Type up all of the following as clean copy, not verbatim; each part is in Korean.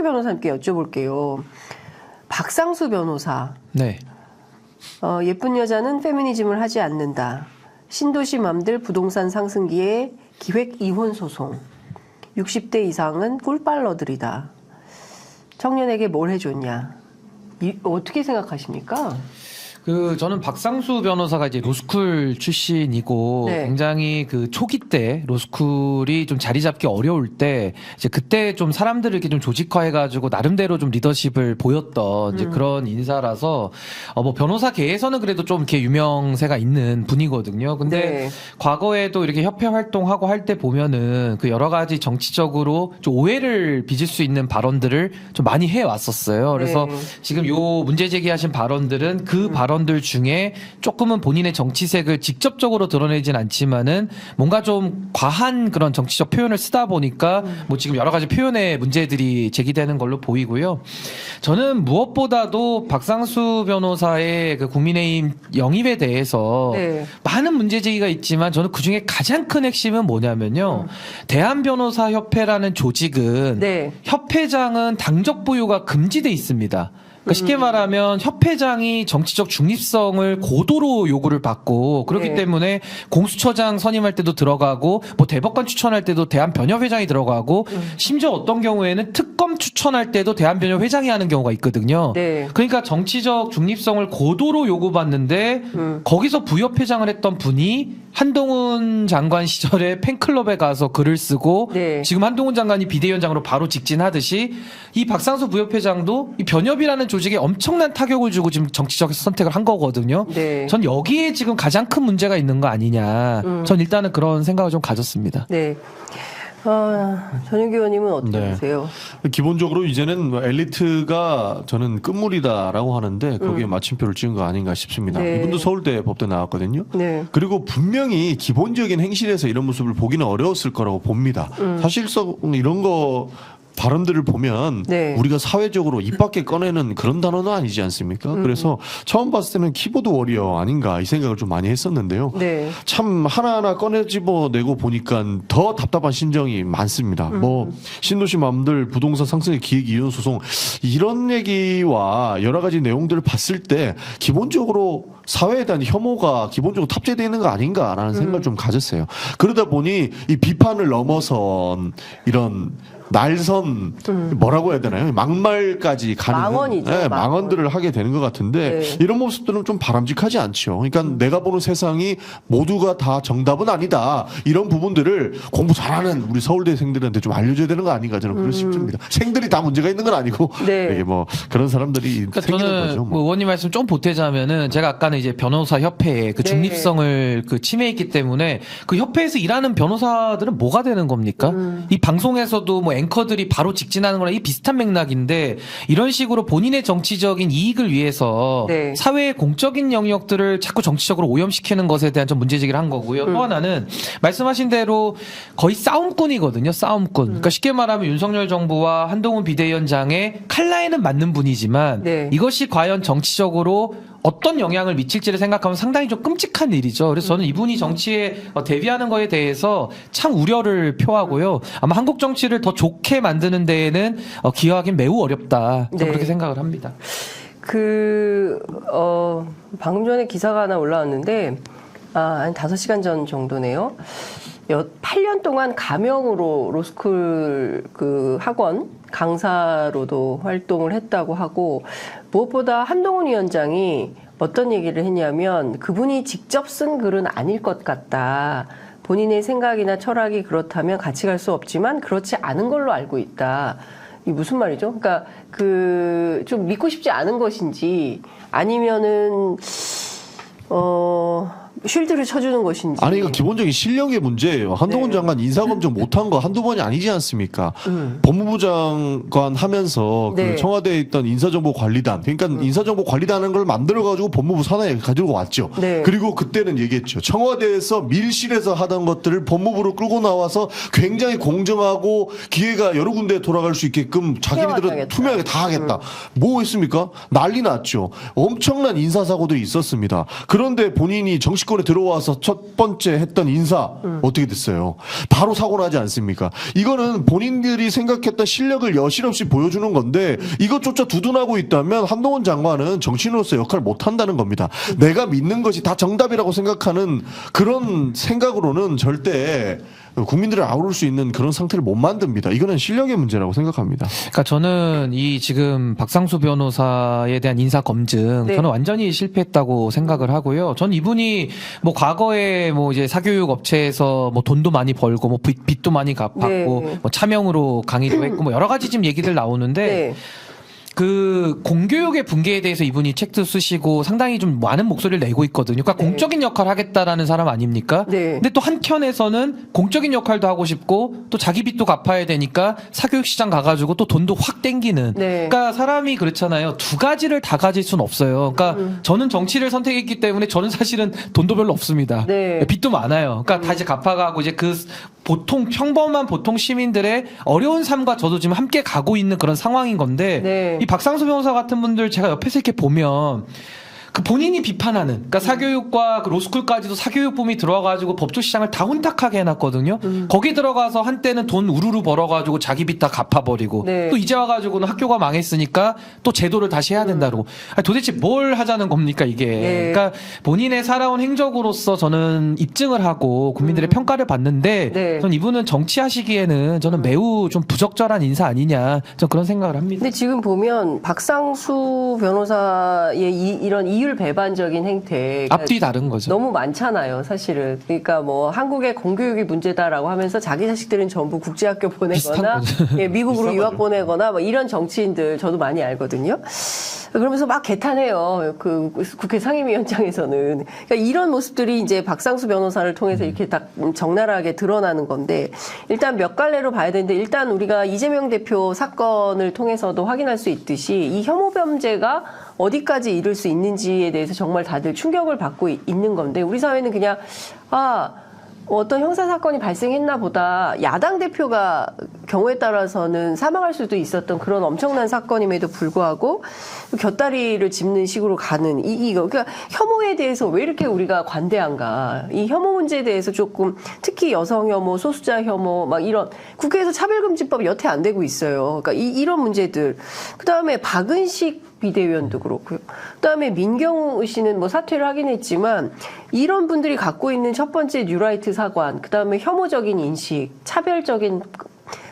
최영규 변호사님께 여쭤볼게요. 박상수 변호사. 네. 예쁜 여자는 페미니즘을 하지 않는다. 신도시 맘들 부동산 상승기에 기획 이혼 소송. 60대 이상은 꿀빨러들이다. 청년에게 뭘 해줬냐. 어떻게 생각하십니까? 저는 박상수 변호사가 이제 로스쿨 출신이고 네. 굉장히 그 초기 때 로스쿨이 좀 자리 잡기 어려울 때 이제 그때 좀 사람들을 이렇게 좀 조직화해가지고 나름대로 좀 리더십을 보였던 이제 그런 인사라서 뭐 변호사계에서는 그래도 좀 이렇게 유명세가 있는 분이거든요. 근데 네. 과거에도 이렇게 협회 활동하고 할 때 보면은 그 여러 가지 정치적으로 좀 오해를 빚을 수 있는 발언들을 좀 많이 해왔었어요. 그래서 네. 지금 요 문제 제기하신 발언들은 그 발언들 중에 조금은 본인의 정치색을 직접적으로 드러내진 않지만은 뭔가 좀 과한 그런 정치적 표현을 쓰다 보니까 뭐 지금 여러 가지 표현의 문제들이 제기되는 걸로 보이고요. 저는 무엇보다도 박상수 변호사의 그 국민의힘 영입에 대해서 네. 많은 문제 제기가 있지만 저는 그 중에 가장 큰 핵심은 뭐냐면요. 대한변호사협회라는 조직은 네. 협회장은 당적 보유가 금지돼 있습니다. 그러니까 쉽게 말하면 협회장이 정치적 중립성을 고도로 요구를 받고 그렇기 네. 때문에 공수처장 선임할 때도 들어가고 뭐 대법관 추천할 때도 대한변협회장이 들어가고 심지어 어떤 경우에는 특검 추천할 때도 대한변협회장이 하는 경우가 있거든요. 네. 그러니까 정치적 중립성을 고도로 요구받는데 거기서 부협회장을 했던 분이 한동훈 장관 시절에 팬클럽에 가서 글을 쓰고 네. 지금 한동훈 장관이 비대위원장으로 바로 직진하듯이 이 박상수 부협회장도 이 변협이라는 조직에 엄청난 타격을 주고 지금 정치적 선택을 한 거거든요. 네. 전 여기에 지금 가장 큰 문제가 있는 거 아니냐. 전 일단은 그런 생각을 좀 가졌습니다. 네. 전윤기 의원님은 어떻게 네. 보세요? 기본적으로 이제는 뭐 엘리트가 저는 끝물이다라고 하는데 거기에 마침표를 찍은 거 아닌가 싶습니다. 네. 이분도 서울대 법대 나왔거든요. 네. 그리고 분명히 기본적인 행실에서 이런 모습을 보기는 어려웠을 거라고 봅니다. 사실상 이런 거 발언들을 보면 네. 우리가 사회적으로 입 밖에 꺼내는 그런 단어는 아니지 않습니까? 그래서 처음 봤을 때는 키보드 워리어 아닌가 이 생각을 좀 많이 했었는데요. 네. 참 하나하나 꺼내 집어내고 보니까 더 답답한 심정이 많습니다. 뭐 신도시 맘들 부동산 상승의 기획 이혼 소송 이런 얘기와 여러 가지 내용들을 봤을 때 기본적으로 사회에 대한 혐오가 기본적으로 탑재되어 있는 거 아닌가라는 생각을 좀 가졌어요. 그러다 보니 이 비판을 넘어선 이런 날선 뭐라고 해야 되나요? 막말까지 가는 망언이죠, 네, 망언. 망언들을 하게 되는 것 같은데 네. 이런 모습들은 좀 바람직하지 않죠. 그러니까 내가 보는 세상이 모두가 다 정답은 아니다. 이런 부분들을 공부 잘하는 우리 서울대생들한테 좀 알려줘야 되는 거 아닌가 저는 그렇게 싶습니다. 생들이 다 문제가 있는 건 아니고 네. 이게 뭐 그런 사람들이 그러니까 생기는 저는 거죠. 뭐 의원님 말씀 좀 보태자면은 제가 아까는 이제 변호사 협회의 그 네. 중립성을 그 침해했기 때문에 그 협회에서 일하는 변호사들은 뭐가 되는 겁니까? 이 방송에서도 뭐 앵커들이 바로 직진하는 거랑 이 비슷한 맥락인데 이런 식으로 본인의 정치적인 이익을 위해서 네. 사회의 공적인 영역들을 자꾸 정치적으로 오염시키는 것에 대한 좀 문제 제기를 한 거고요. 또 하나는 말씀하신 대로 거의 싸움꾼이거든요. 싸움꾼. 그러니까 쉽게 말하면 윤석열 정부와 한동훈 비대위원장의 칼라에는 맞는 분이지만 네. 이것이 과연 정치적으로 어떤 영향을 미칠지를 생각하면 상당히 좀 끔찍한 일이죠. 그래서 저는 이분이 정치에 대비하는 거에 대해서 참 우려를 표하고요. 아마 한국 정치를 더 좋게 만드는 데에는 기여하기는 매우 어렵다. 저는 네. 그렇게 생각을 합니다. 방금 전에 기사가 하나 올라왔는데, 한 5시간 전 정도네요. 8년 동안 가명으로 로스쿨 그 학원 강사로도 활동을 했다고 하고, 무엇보다 한동훈 위원장이 어떤 얘기를 했냐면, 그분이 직접 쓴 글은 아닐 것 같다. 본인의 생각이나 철학이 그렇다면 같이 갈 수 없지만 그렇지 않은 걸로 알고 있다. 이게 무슨 말이죠? 그러니까 좀 믿고 싶지 않은 것인지 아니면은 쉴드를 쳐주는 것인지. 아니 이거 기본적인 실력의 문제예요. 한동훈 네. 장관 인사검증 못한 거 한두 번이 아니지 않습니까? 법무부 장관 하면서 네. 그 청와대에 있던 인사정보관리단 그러니까 인사정보관리단을 걸 만들어가지고 법무부 산하에 가지고 왔죠. 네. 그리고 그때는 얘기했죠. 청와대에서 밀실에서 하던 것들을 법무부로 끌고 나와서 굉장히 공정하고 기회가 여러 군데에 돌아갈 수 있게끔 자기네들은 투명하게 투명하게 다 하겠다. 뭐 했습니까? 난리 났죠. 엄청난 인사사고들이 있었습니다. 그런데 본인이 정치권 정치권에 들어와서 첫 번째 했던 인사 어떻게 됐어요? 바로 사고 나지 않습니까? 이거는 본인들이 생각했던 실력을 여실없이 보여주는 건데 이것조차 두둔하고 있다면 한동훈 장관은 정치인으로서 역할을 못한다는 겁니다. 내가 믿는 것이 다 정답이라고 생각하는 그런 생각으로는 절대 국민들을 아우를 수 있는 그런 상태를 못 만듭니다. 이거는 실력의 문제라고 생각합니다. 그러니까 저는 이 지금 박상수 변호사에 대한 인사 검증 네. 저는 완전히 실패했다고 생각을 하고요. 전 이분이 뭐 과거에 뭐 이제 사교육 업체에서 뭐 돈도 많이 벌고 뭐 빚도 많이 받고 네. 뭐 차명으로 강의도 했고 뭐 여러 가지 지금 얘기들 나오는데 네. 그 공교육의 붕괴에 대해서 이분이 책도 쓰시고 상당히 좀 많은 목소리를 내고 있거든요. 그러니까 네. 공적인 역할을 하겠다라는 사람 아닙니까? 네. 근데 또 한켠에서는 공적인 역할도 하고 싶고 또 자기 빚도 갚아야 되니까 사교육 시장 가가지고 또 돈도 확 땡기는. 네. 그러니까 사람이 그렇잖아요. 두 가지를 다 가질 수는 없어요. 그러니까 저는 정치를 선택했기 때문에 저는 사실은 돈도 별로 없습니다. 네. 빚도 많아요. 그러니까 다 이제 갚아가고 이제 그 보통 평범한 보통 시민들의 어려운 삶과 저도 지금 함께 가고 있는 그런 상황인 건데 네. 이 박상수 변호사 같은 분들 제가 옆에서 이렇게 보면 그 본인이 비판하는 그러니까 사교육과 그 로스쿨까지도 사교육 붐이 들어와가지고 법조 시장을 다 혼탁하게 해놨거든요. 거기 들어가서 한때는 돈 우르르 벌어가지고 자기 빚 다 갚아버리고 네. 또 이제 와가지고는 학교가 망했으니까 또 제도를 다시 해야 된다고. 아니, 도대체 뭘 하자는 겁니까 이게? 네. 그러니까 본인의 살아온 행적으로서 저는 입증을 하고 국민들의 평가를 받는데 네. 전 이분은 정치하시기에는 저는 매우 좀 부적절한 인사 아니냐 전 그런 생각을 합니다. 근데 지금 보면 박상수 변호사의 이런 이율 배반적인 행태 앞뒤 다른 거죠. 너무 많잖아요, 사실은. 그러니까 뭐 한국의 공교육이 문제다라고 하면서 자기 자식들은 전부 국제학교 보내거나 예, 미국으로 유학 보내거나 뭐 이런 정치인들 저도 많이 알거든요. 그러면서 막 개탄해요. 그 국회 상임위원장에서는. 그러니까 이런 모습들이 이제 박상수 변호사를 통해서 이렇게 딱 적나라하게 드러나는 건데 일단 몇 갈래로 봐야 되는데 일단 우리가 이재명 대표 사건을 통해서도 확인할 수 있듯이 이 혐오 범죄가 어디까지 이를 수 있는지에 대해서 정말 다들 충격을 받고 있는 건데 우리 사회는 그냥 어떤 형사 사건이 발생했나 보다 야당 대표가 경우에 따라서는 사망할 수도 있었던 그런 엄청난 사건임에도 불구하고 곁다리를 짚는 식으로 가는 이거 그러니까 혐오에 대해서 왜 이렇게 우리가 관대한가? 이 혐오 문제에 대해서 조금 특히 여성 혐오, 소수자 혐오 막 이런 국회에서 차별금지법 여태 안 되고 있어요. 그러니까 이런 문제들. 그다음에 박은식 비대위원도 그렇고요. 그다음에 민경우 씨는 뭐 사퇴를 하긴 했지만 이런 분들이 갖고 있는 첫 번째 뉴라이트 사관, 그다음에 혐오적인 인식, 차별적인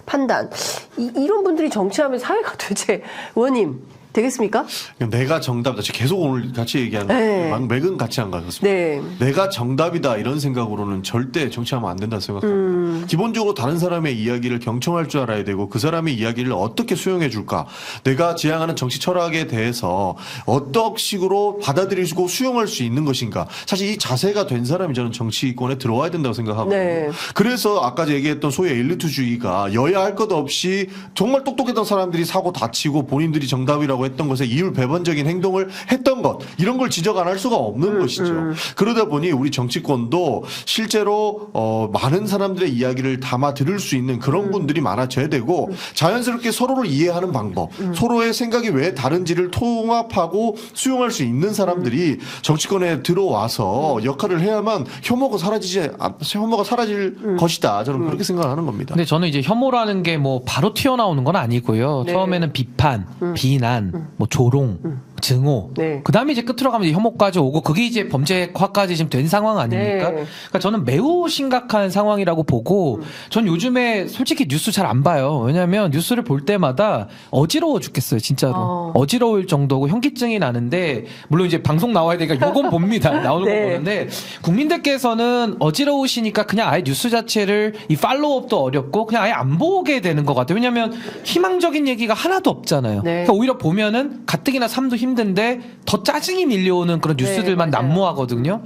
판단 이런 분들이 정치하면 사회가 도대체 의원님 되겠습니까? 내가 정답이다. 지금 계속 오늘 같이 얘기하는 네. 맥은 같이 안 가겠습니다. 네. 내가 정답이다 이런 생각으로는 절대 정치하면 안 된다 생각합니다. 기본적으로 다른 사람의 이야기를 경청할 줄 알아야 되고 그 사람의 이야기를 어떻게 수용해 줄까. 내가 지향하는 정치 철학에 대해서 어떤 식으로 받아들이고 수용할 수 있는 것인가. 사실 이 자세가 된 사람이 저는 정치권에 들어와야 된다고 생각하거든요. 네. 그래서 아까 얘기했던 소위 엘리트주의가 여야 할 것 없이 정말 똑똑했던 사람들이 사고 다치고 본인들이 정답이라고 했던 것에 이율 배반적인 행동을 했던 것 이런 걸 지적 안 할 수가 없는 것이죠. 그러다 보니 우리 정치권도 실제로 많은 사람들의 이야기를 담아 들을 수 있는 그런 분들이 많아져야 되고 자연스럽게 서로를 이해하는 방법 서로의 생각이 왜 다른지를 통합하고 수용할 수 있는 사람들이 정치권에 들어와서 역할을 해야만 혐오가 사라질 것이다. 저는 그렇게 생각을 하는 겁니다. 근데 저는 이제 혐오라는 게 뭐 바로 튀어나오는 건 아니고요. 네. 처음에는 비판, 비난, 뭐 조롱, 증오. 네. 그다음에 이제 끝으로 가면 이제 혐오까지 오고 그게 이제 범죄화까지 지금 된 상황 아닙니까? 네. 그러니까 저는 매우 심각한 상황이라고 보고 전 요즘에 솔직히 뉴스 잘 안 봐요. 왜냐하면 뉴스를 볼 때마다 어지러워 죽겠어요. 진짜로. 어지러울 정도고 현기증이 나는데 물론 이제 방송 나와야 되니까 요건 봅니다. 나오는 네. 거 보는데 국민들께서는 어지러우시니까 그냥 아예 뉴스 자체를 이 팔로우업도 어렵고 그냥 아예 안 보게 되는 것 같아요. 왜냐하면 희망적인 얘기가 하나도 없잖아요. 네. 그러니까 오히려 보면은 가뜩이나 삶도 힘든데 더 짜증이 밀려오는 그런 뉴스들만 맞아요. 난무하거든요.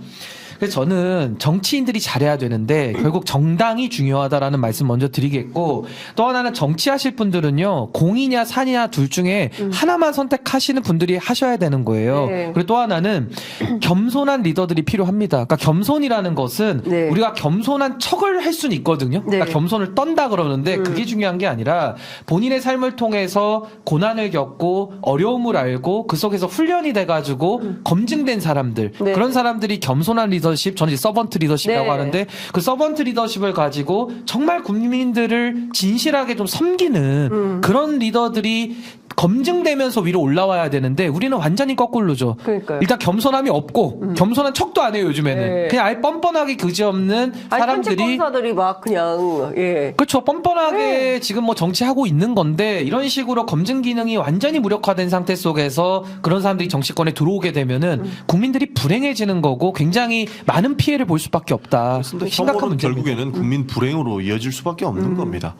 그래서 저는 정치인들이 잘해야 되는데 결국 정당이 중요하다라는 말씀 먼저 드리겠고 또 하나는 정치하실 분들은요 공이냐 사냐 둘 중에 하나만 선택하시는 분들이 하셔야 되는 거예요. 네. 그리고 또 하나는 겸손한 리더들이 필요합니다. 그러니까 겸손이라는 것은 네. 우리가 겸손한 척을 할 수는 있거든요. 네. 그러니까 겸손을 떤다 그러는데 그게 중요한 게 아니라 본인의 삶을 통해서 고난을 겪고 어려움을 알고 그 속에서 훈련이 돼가지고 검증된 사람들 네. 그런 사람들이 겸손한 리더 리더십, 저는 이제 서번트 리더십이라고 네. 하는데 그 서번트 리더십을 가지고 정말 국민들을 진실하게 좀 섬기는 그런 리더들이 검증되면서 위로 올라와야 되는데 우리는 완전히 거꾸로죠. 그러니까요. 일단 겸손함이 없고 겸손한 척도 안 해요 요즘에는. 네. 그냥 아예 뻔뻔하게 그지없는 아니, 사람들이 편집검사들이 막 그냥 예. 그렇죠. 뻔뻔하게 지금 뭐 정치하고 있는 건데 이런 식으로 검증 기능이 완전히 무력화된 상태 속에서 그런 사람들이 정치권에 들어오게 되면은 국민들이 불행해지는 거고 굉장히 많은 피해를 볼 수밖에 없다. 심각한 혐오는 문제입니다. 결국에는 국민 불행으로 이어질 수밖에 없는 겁니다.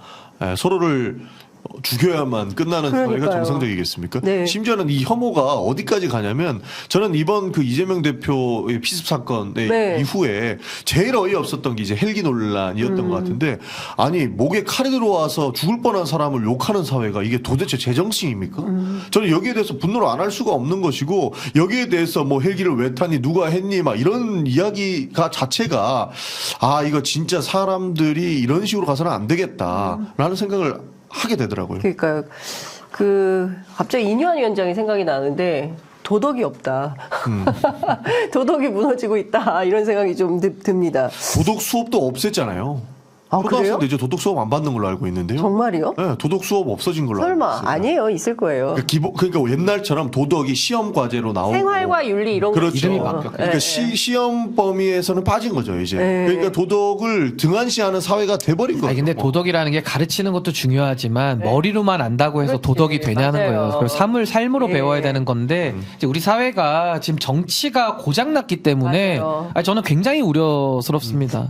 서로를 죽여야만 끝나는 사회가 그러니까요. 정상적이겠습니까? 네. 심지어는 이 혐오가 어디까지 가냐면 저는 이번 그 이재명 대표의 피습 사건의 네. 이후에 제일 어이없었던 게 이제 헬기 논란이었던 것 같은데 아니 목에 칼이 들어와서 죽을 뻔한 사람을 욕하는 사회가 이게 도대체 제정신입니까? 저는 여기에 대해서 분노를 안 할 수가 없는 것이고 여기에 대해서 뭐 헬기를 왜 타니 누가 했니 막 이런 이야기가 자체가 아 이거 진짜 사람들이 이런 식으로 가서는 안 되겠다라는 생각을 하게 되더라고요. 그러니까요. 갑자기 이뇨한 위원장이 생각이 나는데 도덕이 없다. 도덕이 무너지고 있다. 이런 생각이 좀 듭니다. 도덕 수업도 없앴잖아요. 아, 초등학생도 그래요? 이제 도덕 수업 안 받는 걸로 알고 있는데요. 정말이요? 네, 도덕 수업 없어진 걸로 알고 설마 있어요. 아니에요. 있을 거예요. 그러니까 옛날처럼 도덕이 시험 과제로 나오고 생활과 윤리 이런 그렇죠. 이름이 거. 바뀌었죠. 그러니까 시험 범위에서는 빠진 거죠 이제. 그러니까 도덕을 등한시하는 사회가 돼버린 거죠. 아니 근데 도덕이라는 게 가르치는 것도 중요하지만 머리로만 안다고 해서 그렇지. 도덕이 되냐는 맞아요. 거예요. 그래서 삶으로 네. 배워야 되는 건데 이제 우리 사회가 지금 정치가 고장났기 때문에 맞아요. 저는 굉장히 우려스럽습니다.